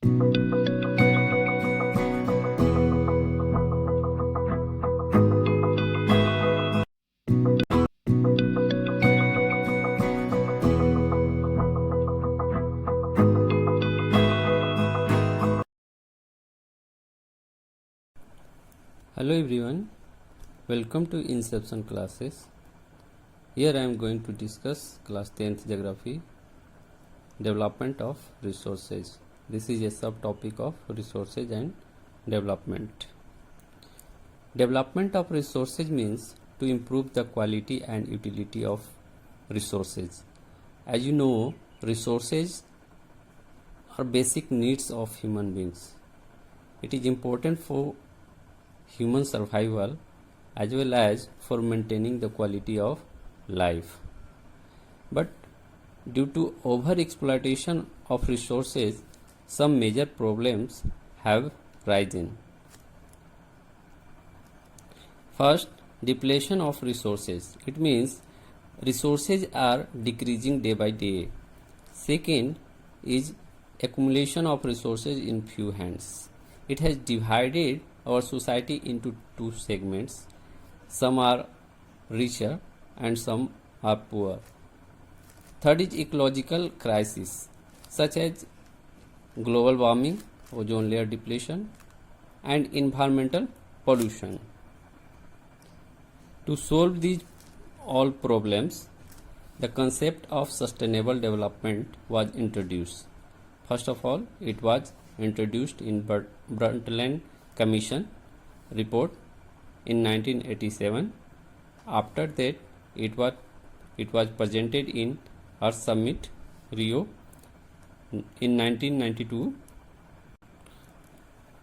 Hello everyone, welcome to Inception classes. Here I am going to discuss class 10th geography, development of resources. This is a subtopic of resources and development. Development of resources means to improve the quality and utility of resources. As you know, resources are basic needs of human beings. It is important for human survival as well as for maintaining the quality of life. But due to over exploitation of resources, some major problems have risen. First, depletion of resources. It means resources are decreasing day by day. Second is accumulation of resources in few hands. It has divided our society into two segments. Some are richer and some are poor. Third is ecological crisis such as global warming, ozone layer depletion and environmental pollution. To solve these all problems, the concept of sustainable development was introduced. First of all, it was introduced in Brundtland Commission report in 1987. After that, it was presented in Earth Summit Rio in 1992.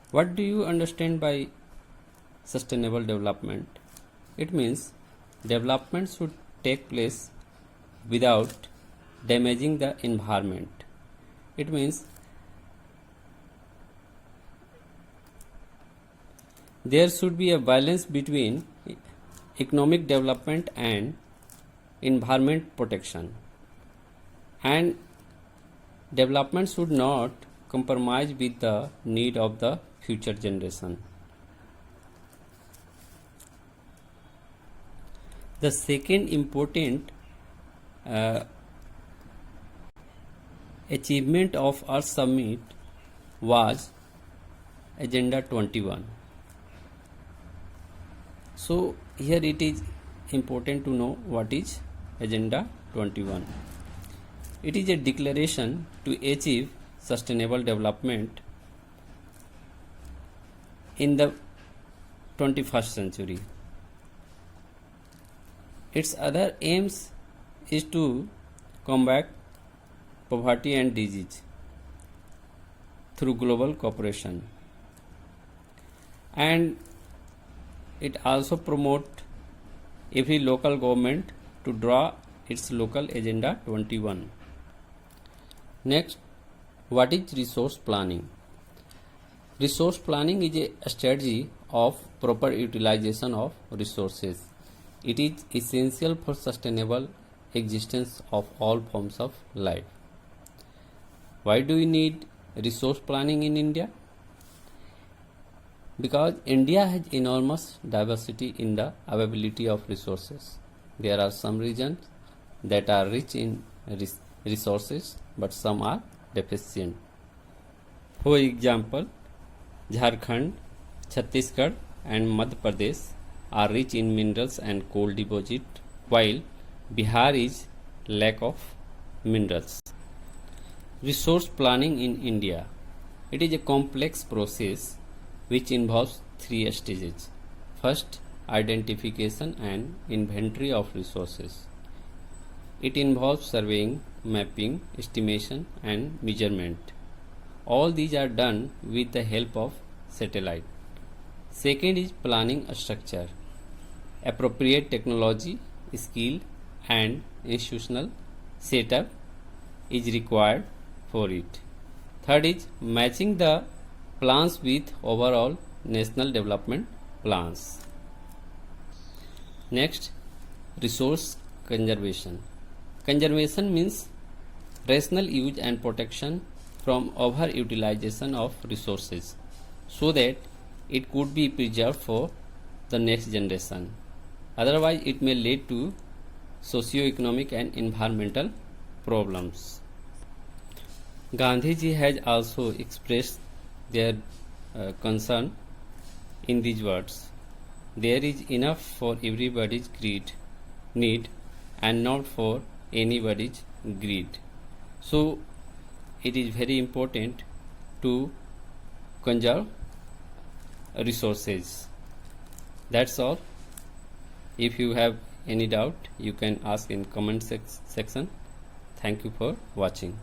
What do you understand by sustainable development? It means development should take place without damaging the environment. It means there should be a balance between economic development and environment protection, and development should not compromise with the need of the future generation. The second important achievement of Earth Summit was Agenda 21. So here it is important to know what is Agenda 21. It is a declaration to achieve sustainable development in the 21st century. Its other aims is to combat poverty and disease through global cooperation, and it also promote every local government to draw its local Agenda 21. Next, what is resource planning? Resource planning is a strategy of proper utilization of resources. It is essential for sustainable existence of all forms of life. Why do we need resource planning in India? Because India has enormous diversity in the availability of resources. There are some regions that are rich in resources, but some are deficient. For example, Jharkhand, Chhattisgarh and Madhya Pradesh are rich in minerals and coal deposit, while Bihar is lack of minerals. Resource planning in India. It is a complex process which involves three stages. First, identification and inventory of resources. It involves surveying, mapping, estimation and measurement. All these are done with the help of satellite. Second is planning a structure. Appropriate technology, skill and institutional setup is required for it. Third is matching the plans with overall national development plans. Next, resource conservation. Conservation means rational use and protection from overutilization of resources so that it could be preserved for the next generation. Otherwise, it may lead to socio-economic and environmental problems. Gandhiji has also expressed their concern in these words: there is enough for everybody's need and not for anybody's greed. So it is very important to conserve resources. That's all. If you have any doubt, you can ask in comment section. Thank you for watching.